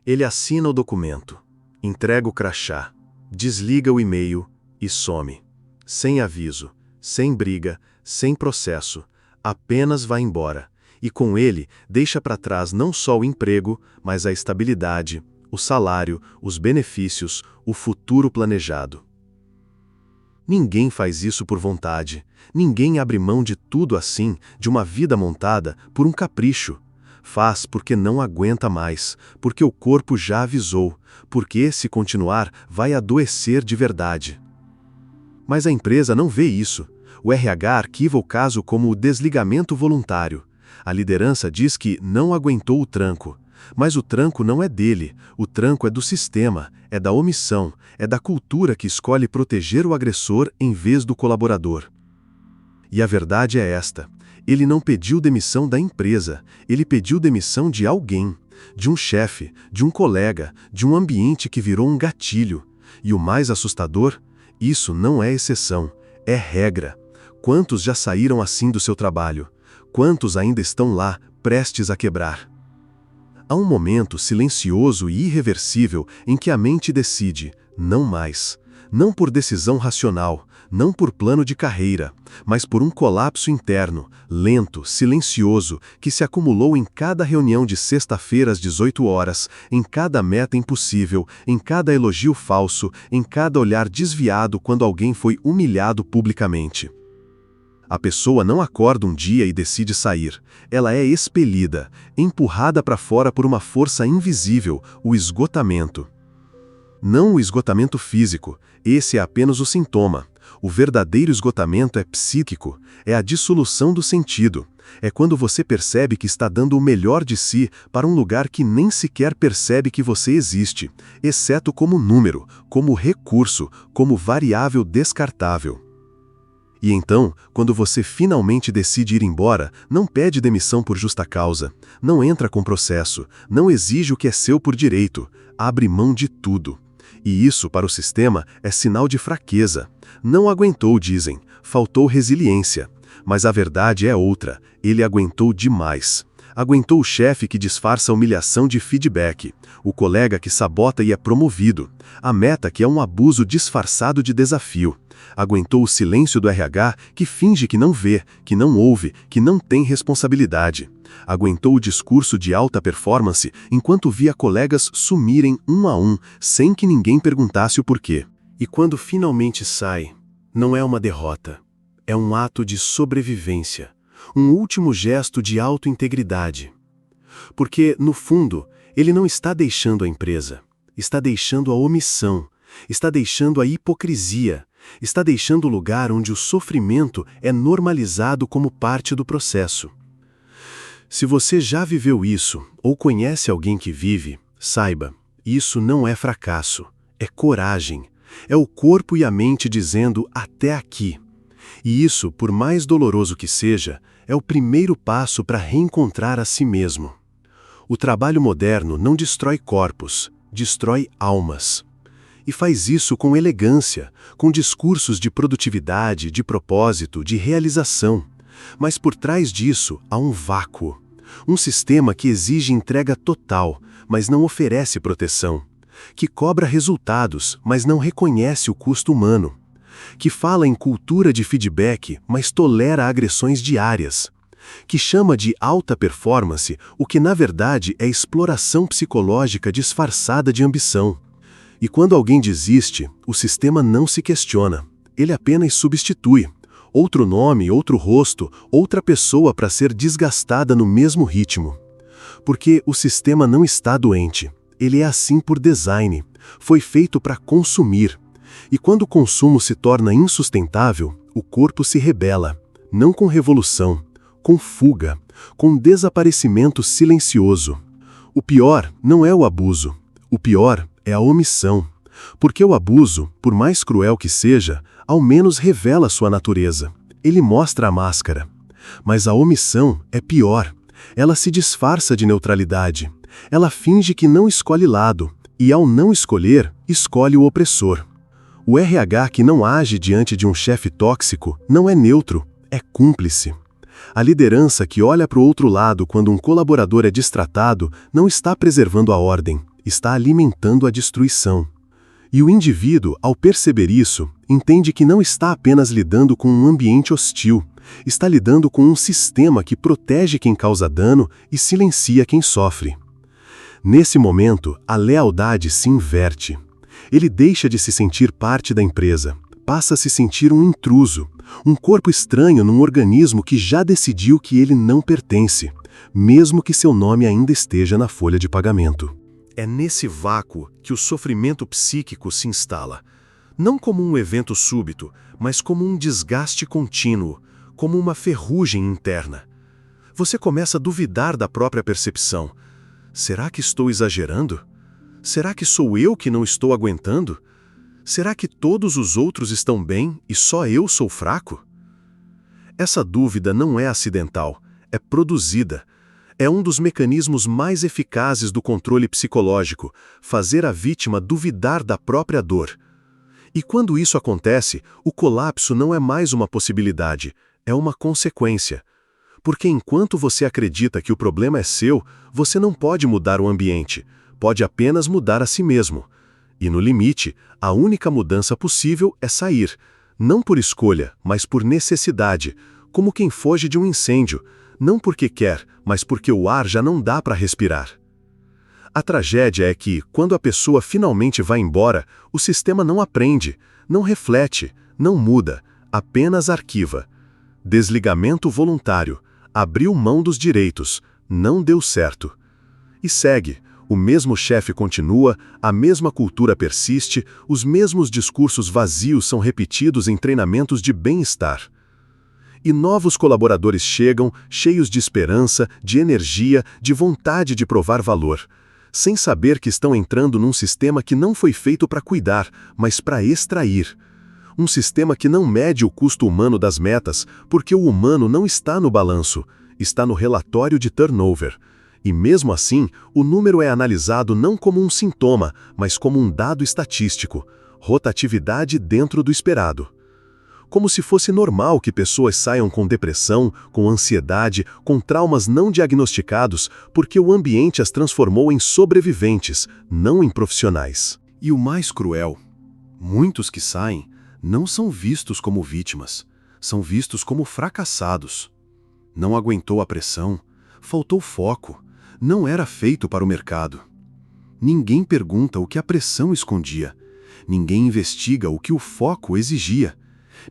Ele assina o documento, entrega o crachá, desliga o e-mail e some. Sem aviso, sem briga, sem processo, apenas vai embora. E com ele, deixa para trás não só o emprego, mas a estabilidade, o salário, os benefícios, o futuro planejado. Ninguém faz isso por vontade. Ninguém abre mão de tudo assim, de uma vida montada, por um capricho. Faz porque não aguenta mais, porque o corpo já avisou, porque, se continuar, vai adoecer de verdade. Mas a empresa não vê isso. O RH arquiva o caso como o desligamento voluntário. A liderança diz que não aguentou o tranco. Mas o tranco não é dele, o tranco é do sistema, é da omissão, é da cultura que escolhe proteger o agressor em vez do colaborador. E a verdade é esta: ele não pediu demissão da empresa, ele pediu demissão de alguém, de um chefe, de um colega, de um ambiente que virou um gatilho. E o mais assustador? Isso não é exceção, é regra. Quantos já saíram assim do seu trabalho? Quantos ainda estão lá, prestes a quebrar? Há um momento silencioso e irreversível em que a mente decide, não mais. Não por decisão racional, não por plano de carreira, mas por um colapso interno, lento, silencioso, que se acumulou em cada reunião de sexta-feira às 18 horas, em cada meta impossível, em cada elogio falso, em cada olhar desviado quando alguém foi humilhado publicamente. A pessoa não acorda um dia e decide sair. Ela é expelida, empurrada para fora por uma força invisível, o esgotamento. Não o esgotamento físico, esse é apenas o sintoma. O verdadeiro esgotamento é psíquico, é a dissolução do sentido. É quando você percebe que está dando o melhor de si para um lugar que nem sequer percebe que você existe, exceto como número, como recurso, como variável descartável. E então, quando você finalmente decide ir embora, não pede demissão por justa causa, não entra com processo, não exige o que é seu por direito, abre mão de tudo. E isso, para o sistema, é sinal de fraqueza. Não aguentou, dizem, faltou resiliência. Mas a verdade é outra, ele aguentou demais. Aguentou o chefe que disfarça a humilhação de feedback, o colega que sabota e é promovido, a meta que é um abuso disfarçado de desafio. Aguentou o silêncio do RH que finge que não vê, que não ouve, que não tem responsabilidade. Aguentou o discurso de alta performance enquanto via colegas sumirem um a um, sem que ninguém perguntasse o porquê. E quando finalmente sai, não é uma derrota, é um ato de sobrevivência, um último gesto de auto-integridade. Porque, no fundo, ele não está deixando a empresa, está deixando a omissão, está deixando a hipocrisia, está deixando o lugar onde o sofrimento é normalizado como parte do processo. Se você já viveu isso, ou conhece alguém que vive, saiba, isso não é fracasso, é coragem, é o corpo e a mente dizendo até aqui. E isso, por mais doloroso que seja, é o primeiro passo para reencontrar a si mesmo. O trabalho moderno não destrói corpos, destrói almas. E faz isso com elegância, com discursos de produtividade, de propósito, de realização. Mas por trás disso há um vácuo. Um sistema que exige entrega total, mas não oferece proteção. Que cobra resultados, mas não reconhece o custo humano. Que fala em cultura de feedback, mas tolera agressões diárias. Que chama de alta performance o que na verdade é exploração psicológica disfarçada de ambição. E quando alguém desiste, o sistema não se questiona. Ele apenas substitui. Outro nome, outro rosto, outra pessoa para ser desgastada no mesmo ritmo. Porque o sistema não está doente. Ele é assim por design. Foi feito para consumir. E quando o consumo se torna insustentável, o corpo se rebela. Não com revolução, com fuga, com desaparecimento silencioso. O pior não é o abuso. O pior é a omissão. Porque o abuso, por mais cruel que seja, ao menos revela sua natureza. Ele mostra a máscara. Mas a omissão é pior. Ela se disfarça de neutralidade. Ela finge que não escolhe lado. E ao não escolher, escolhe o opressor. O RH que não age diante de um chefe tóxico não é neutro, é cúmplice. A liderança que olha para o outro lado quando um colaborador é destratado não está preservando a ordem, está alimentando a destruição. E o indivíduo, ao perceber isso, entende que não está apenas lidando com um ambiente hostil, está lidando com um sistema que protege quem causa dano e silencia quem sofre. Nesse momento, a lealdade se inverte. Ele deixa de se sentir parte da empresa, passa a se sentir um intruso, um corpo estranho num organismo que já decidiu que ele não pertence, mesmo que seu nome ainda esteja na folha de pagamento. É nesse vácuo que o sofrimento psíquico se instala, não como um evento súbito, mas como um desgaste contínuo, como uma ferrugem interna. Você começa a duvidar da própria percepção. Será que estou exagerando? Será que sou eu que não estou aguentando? Será que todos os outros estão bem e só eu sou fraco? Essa dúvida não é acidental, é produzida. É um dos mecanismos mais eficazes do controle psicológico, fazer a vítima duvidar da própria dor. E quando isso acontece, o colapso não é mais uma possibilidade, é uma consequência. Porque enquanto você acredita que o problema é seu, você não pode mudar o ambiente, pode apenas mudar a si mesmo. E no limite, a única mudança possível é sair, não por escolha, mas por necessidade, como quem foge de um incêndio, não porque quer, mas porque o ar já não dá para respirar. A tragédia é que, quando a pessoa finalmente vai embora, o sistema não aprende, não reflete, não muda, apenas arquiva. Desligamento voluntário, abriu mão dos direitos, não deu certo. E segue, o mesmo chefe continua, a mesma cultura persiste, os mesmos discursos vazios são repetidos em treinamentos de bem-estar. E novos colaboradores chegam, cheios de esperança, de energia, de vontade de provar valor, sem saber que estão entrando num sistema que não foi feito para cuidar, mas para extrair. Um sistema que não mede o custo humano das metas, porque o humano não está no balanço, está no relatório de turnover. E mesmo assim, o número é analisado não como um sintoma, mas como um dado estatístico, rotatividade dentro do esperado. Como se fosse normal que pessoas saiam com depressão, com ansiedade, com traumas não diagnosticados, porque o ambiente as transformou em sobreviventes, não em profissionais. E o mais cruel, muitos que saem não são vistos como vítimas, são vistos como fracassados. Não aguentou a pressão, faltou foco, não era feito para o mercado. Ninguém pergunta o que a pressão escondia, ninguém investiga o que o foco exigia.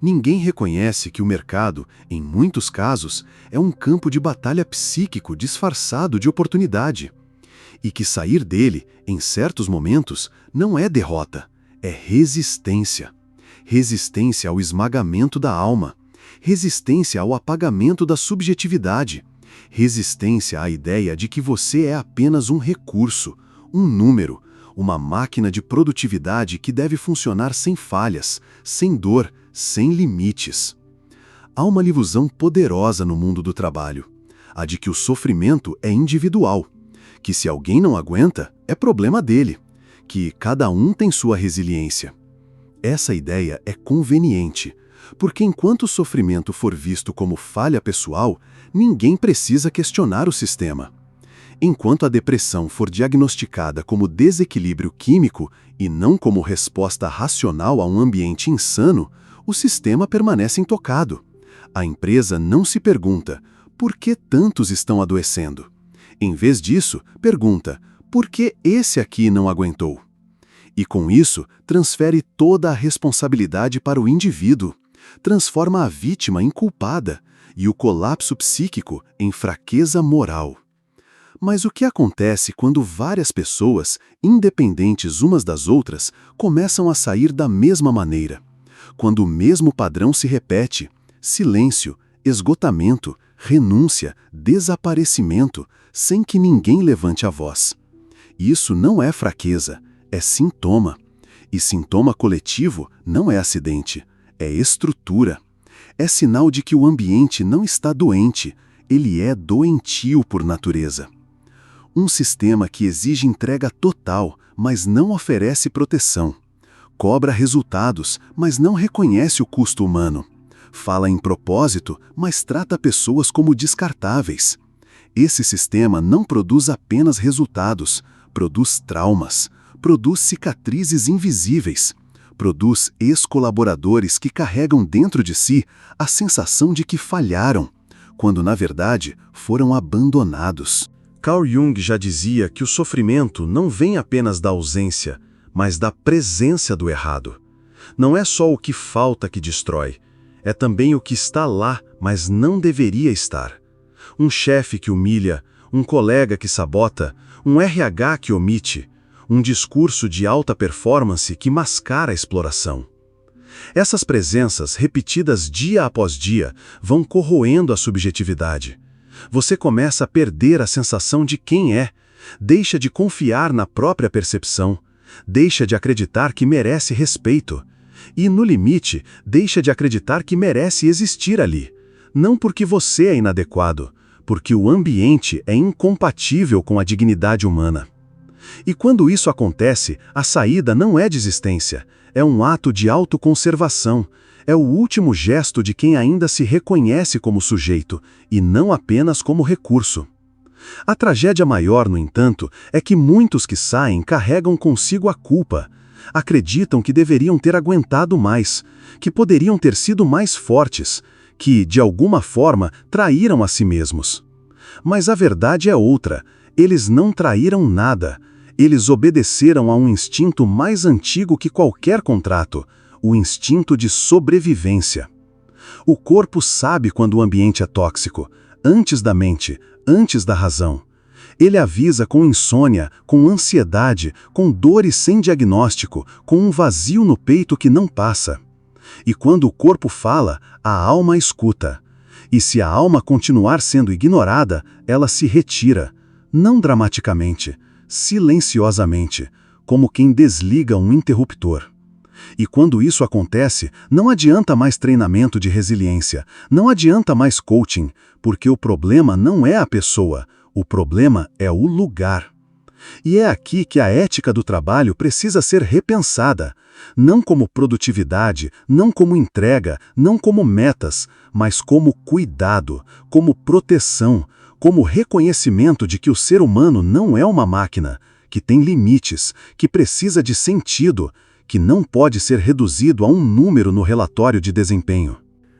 Ninguém reconhece que o mercado, em muitos casos, é um campo de batalha psíquico disfarçado de oportunidade. E que sair dele, em certos momentos, não é derrota, é resistência. Resistência ao esmagamento da alma, resistência ao apagamento da subjetividade, resistência à ideia de que você é apenas um recurso, um número, uma máquina de produtividade que deve funcionar sem falhas, sem dor, sem limites. Há uma ilusão poderosa no mundo do trabalho, a de que o sofrimento é individual, que se alguém não aguenta, é problema dele, que cada um tem sua resiliência. Essa ideia é conveniente, porque enquanto o sofrimento for visto como falha pessoal, ninguém precisa questionar o sistema. Enquanto a depressão for diagnosticada como desequilíbrio químico e não como resposta racional a um ambiente insano, o sistema permanece intocado. A empresa não se pergunta, por que tantos estão adoecendo? Em vez disso, pergunta, por que esse aqui não aguentou? E com isso, transfere toda a responsabilidade para o indivíduo, transforma a vítima em culpada e o colapso psíquico em fraqueza moral. Mas o que acontece quando várias pessoas, independentes umas das outras, começam a sair da mesma maneira? Quando o mesmo padrão se repete, silêncio, esgotamento, renúncia, desaparecimento, sem que ninguém levante a voz. Isso não é fraqueza, é sintoma. E sintoma coletivo não é acidente, é estrutura. É sinal de que o ambiente não está doente, ele é doentio por natureza. Um sistema que exige entrega total, mas não oferece proteção. Cobra resultados, mas não reconhece o custo humano. Fala em propósito, mas trata pessoas como descartáveis. Esse sistema não produz apenas resultados, produz traumas, produz cicatrizes invisíveis, produz ex-colaboradores que carregam dentro de si a sensação de que falharam, quando na verdade foram abandonados. Carl Jung já dizia que o sofrimento não vem apenas da ausência, mas da presença do errado. Não é só o que falta que destrói, é também o que está lá, mas não deveria estar. Um chefe que humilha, um colega que sabota, um RH que omite, um discurso de alta performance que mascara a exploração. Essas presenças, repetidas dia após dia, vão corroendo a subjetividade. Você começa a perder a sensação de quem é, deixa de confiar na própria percepção, deixa de acreditar que merece respeito. E, no limite, deixa de acreditar que merece existir ali. Não porque você é inadequado, porque o ambiente é incompatível com a dignidade humana. E quando isso acontece, a saída não é desistência, é um ato de autoconservação, é o último gesto de quem ainda se reconhece como sujeito, e não apenas como recurso. A tragédia maior, no entanto, é que muitos que saem carregam consigo a culpa. Acreditam que deveriam ter aguentado mais, que poderiam ter sido mais fortes, que, de alguma forma, traíram a si mesmos. Mas a verdade é outra, eles não traíram nada. Eles obedeceram a um instinto mais antigo que qualquer contrato, o instinto de sobrevivência. O corpo sabe quando o ambiente é tóxico, antes da mente, antes da razão. Ele avisa com insônia, com ansiedade, com dores sem diagnóstico, com um vazio no peito que não passa. E quando o corpo fala, a alma escuta. E se a alma continuar sendo ignorada, ela se retira, não dramaticamente, silenciosamente, como quem desliga um interruptor. E quando isso acontece, não adianta mais treinamento de resiliência, não adianta mais coaching, porque o problema não é a pessoa, o problema é o lugar. E é aqui que a ética do trabalho precisa ser repensada, não como produtividade, não como entrega, não como metas, mas como cuidado, como proteção, como reconhecimento de que o ser humano não é uma máquina, que tem limites, que precisa de sentido, que não pode ser reduzido a um número no relatório de desempenho.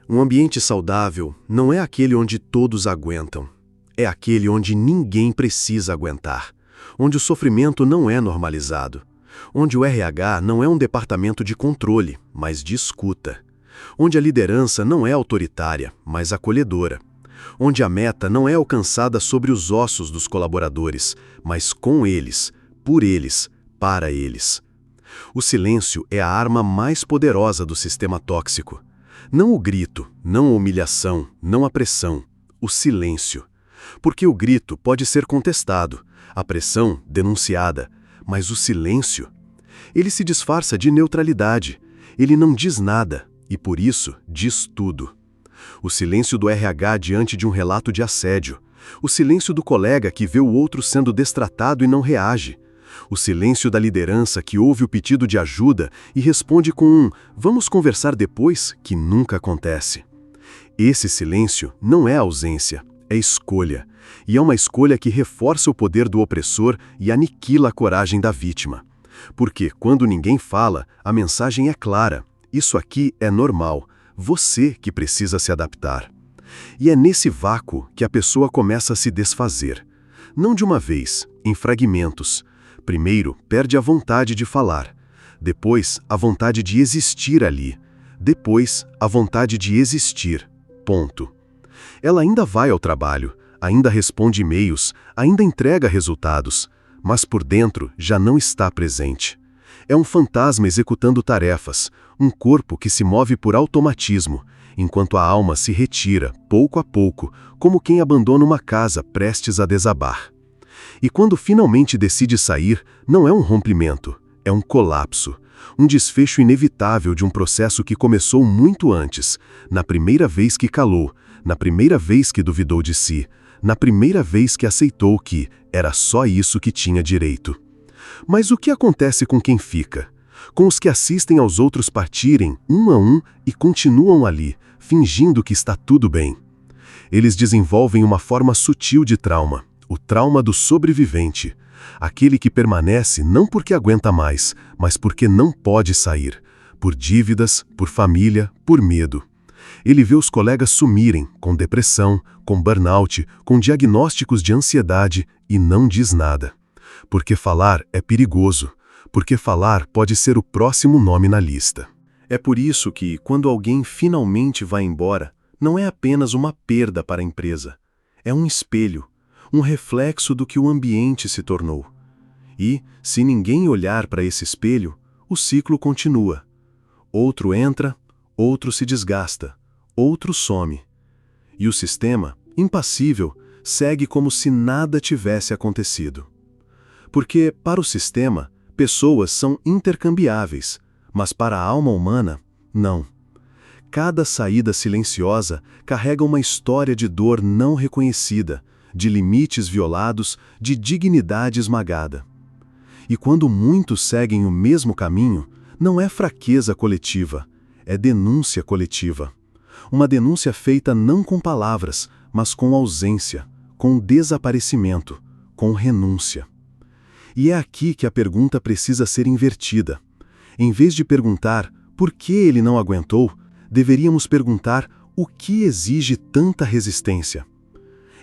Um ambiente saudável não é aquele onde todos aguentam. É aquele onde ninguém precisa aguentar. Onde o sofrimento não é normalizado. Onde o RH não é um departamento de controle, mas de escuta. Onde a liderança não é autoritária, mas acolhedora. Onde a meta não é alcançada sobre os ossos dos colaboradores, mas com eles, por eles, para eles. O silêncio é a arma mais poderosa do sistema tóxico. Não o grito, não a humilhação, não a pressão. O silêncio. Porque o grito pode ser contestado, a pressão denunciada, mas o silêncio, ele se disfarça de neutralidade, ele não diz nada e por isso diz tudo. O silêncio do RH diante de um relato de assédio, o silêncio do colega que vê o outro sendo destratado e não reage, o silêncio da liderança que ouve o pedido de ajuda e responde com um "vamos conversar depois", que nunca acontece. Esse silêncio não é ausência, é escolha, e é uma escolha que reforça o poder do opressor e aniquila a coragem da vítima. Porque, quando ninguém fala, a mensagem é clara: isso aqui é normal, você que precisa se adaptar. E é nesse vácuo que a pessoa começa a se desfazer. Não de uma vez, em fragmentos. Primeiro, perde a vontade de falar. Depois, a vontade de existir ali. Depois, a vontade de existir. Ponto. Ela ainda vai ao trabalho, ainda responde e-mails, ainda entrega resultados, mas por dentro já não está presente. É um fantasma executando tarefas, um corpo que se move por automatismo, enquanto a alma se retira, pouco a pouco, como quem abandona uma casa prestes a desabar. E quando finalmente decide sair, não é um rompimento, é um colapso, um desfecho inevitável de um processo que começou muito antes, na primeira vez que calou, na primeira vez que duvidou de si, na primeira vez que aceitou que era só isso que tinha direito. Mas o que acontece com quem fica? Com os que assistem aos outros partirem, um a um, e continuam ali, fingindo que está tudo bem? Eles desenvolvem uma forma sutil de trauma, o trauma do sobrevivente, Aquele que permanece não porque aguenta mais, mas porque não pode sair, por dívidas, por família, por medo. Ele vê os colegas sumirem, com depressão, com burnout, com diagnósticos de ansiedade e não diz nada. Porque falar é perigoso, porque falar pode ser o próximo nome na lista. É por isso que, quando alguém finalmente vai embora, não é apenas uma perda para a empresa. É um espelho, um reflexo do que o ambiente se tornou. E, se ninguém olhar para esse espelho, o ciclo continua. Outro entra, outro se desgasta, outro some. E o sistema, impassível, segue como se nada tivesse acontecido. Porque, para o sistema, pessoas são intercambiáveis, mas para a alma humana, não. Cada saída silenciosa carrega uma história de dor não reconhecida, de limites violados, de dignidade esmagada. E quando muitos seguem o mesmo caminho, não é fraqueza coletiva, é denúncia coletiva. Uma denúncia feita não com palavras, mas com ausência, com desaparecimento, com renúncia. E é aqui que a pergunta precisa ser invertida. Em vez de perguntar por que ele não aguentou, deveríamos perguntar o que exige tanta resistência.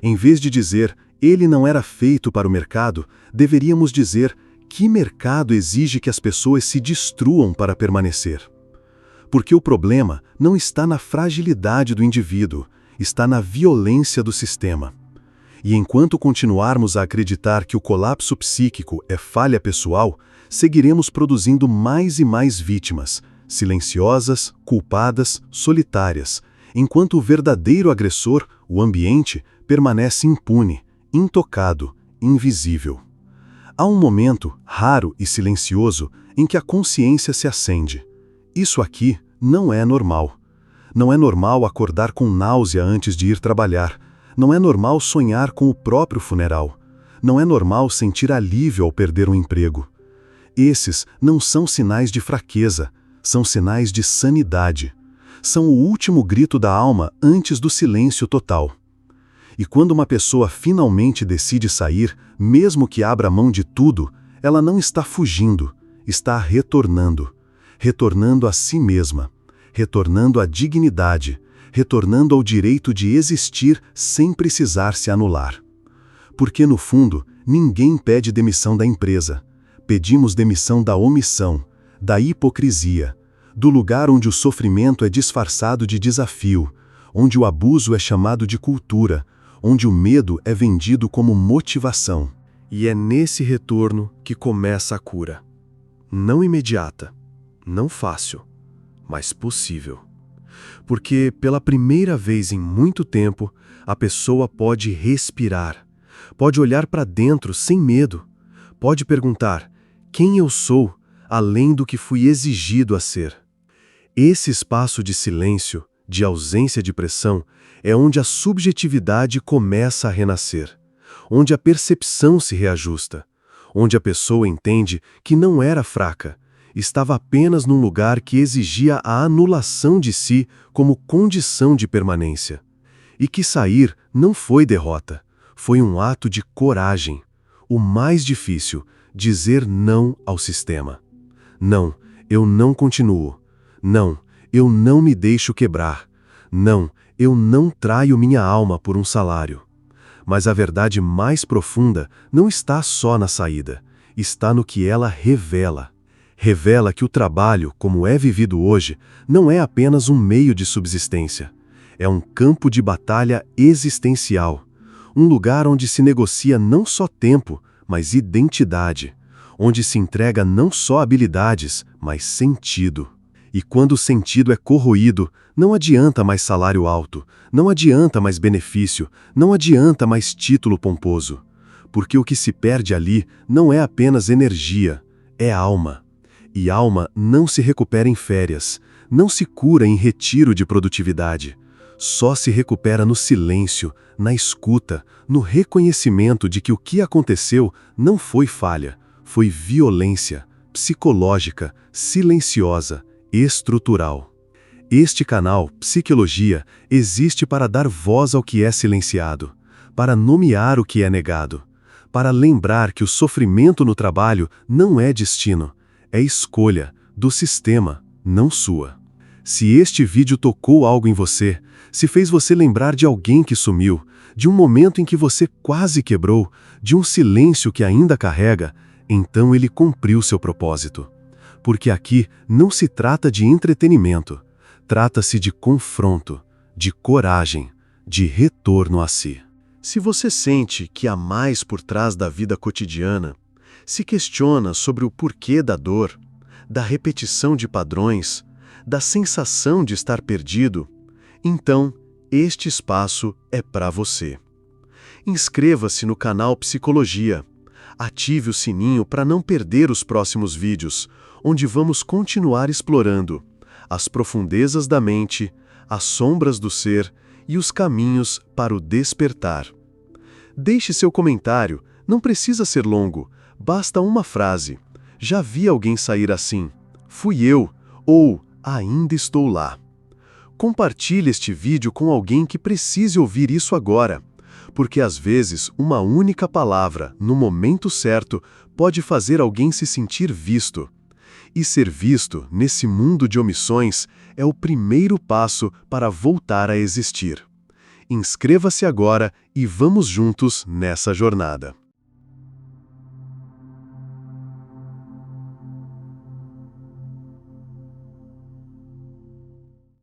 Em vez de dizer ele não era feito para o mercado, deveríamos dizer que mercado exige que as pessoas se destruam para permanecer. Porque o problema não está na fragilidade do indivíduo, está na violência do sistema. E enquanto continuarmos a acreditar que o colapso psíquico é falha pessoal, seguiremos produzindo mais e mais vítimas, silenciosas, culpadas, solitárias, enquanto o verdadeiro agressor, o ambiente, permanece impune, intocado, invisível. Há um momento, raro e silencioso, em que a consciência se acende. Isso aqui não é normal. Não é normal acordar com náusea antes de ir trabalhar. Não é normal sonhar com o próprio funeral. Não é normal sentir alívio ao perder um emprego. Esses não são sinais de fraqueza, são sinais de sanidade. São o último grito da alma antes do silêncio total. E quando uma pessoa finalmente decide sair, mesmo que abra mão de tudo, ela não está fugindo, está retornando. Retornando a si mesma, retornando à dignidade, retornando ao direito de existir sem precisar se anular. Porque, no fundo, ninguém pede demissão da empresa. Pedimos demissão da omissão, da hipocrisia, do lugar onde o sofrimento é disfarçado de desafio, onde o abuso é chamado de cultura, onde o medo é vendido como motivação. E é nesse retorno que começa a cura. Não imediata, não fácil, mas possível. Porque, pela primeira vez em muito tempo, a pessoa pode respirar, pode olhar para dentro sem medo, pode perguntar: quem eu sou, além do que fui exigido a ser? Esse espaço de silêncio, de ausência de pressão, é onde a subjetividade começa a renascer, onde a percepção se reajusta, onde a pessoa entende que não era fraca, estava apenas num lugar que exigia a anulação de si como condição de permanência. E que sair não foi derrota, foi um ato de coragem. O mais difícil, dizer não ao sistema. Não, eu não continuo. Não, eu não me deixo quebrar. Não, eu não traio minha alma por um salário. Mas a verdade mais profunda não está só na saída, está no que ela revela. Revela que o trabalho, como é vivido hoje, não é apenas um meio de subsistência. É um campo de batalha existencial. Um lugar onde se negocia não só tempo, mas identidade. Onde se entrega não só habilidades, mas sentido. E quando o sentido é corroído, não adianta mais salário alto, não adianta mais benefício, não adianta mais título pomposo. Porque o que se perde ali não é apenas energia, é alma. E alma não se recupera em férias, não se cura em retiro de produtividade. Só se recupera no silêncio, na escuta, no reconhecimento de que o que aconteceu não foi falha, foi violência, psicológica, silenciosa, estrutural. Este canal, Psiquiologia, existe para dar voz ao que é silenciado, para nomear o que é negado, para lembrar que o sofrimento no trabalho não é destino, é escolha do sistema, não sua. Se este vídeo tocou algo em você, se fez você lembrar de alguém que sumiu, de um momento em que você quase quebrou, de um silêncio que ainda carrega, então ele cumpriu seu propósito. Porque aqui não se trata de entretenimento, trata-se de confronto, de coragem, de retorno a si. Se você sente que há mais por trás da vida cotidiana, se questiona sobre o porquê da dor, da repetição de padrões, da sensação de estar perdido, então este espaço é para você. Inscreva-se no canal Psicologia. Ative o sininho para não perder os próximos vídeos, onde vamos continuar explorando as profundezas da mente, as sombras do ser e os caminhos para o despertar. Deixe seu comentário, não precisa ser longo, basta uma frase. Já vi alguém sair assim? Fui eu, ou ainda estou lá. Compartilhe este vídeo com alguém que precise ouvir isso agora, porque às vezes uma única palavra, no momento certo, pode fazer alguém se sentir visto. E ser visto, nesse mundo de omissões, é o primeiro passo para voltar a existir. Inscreva-se agora e vamos juntos nessa jornada.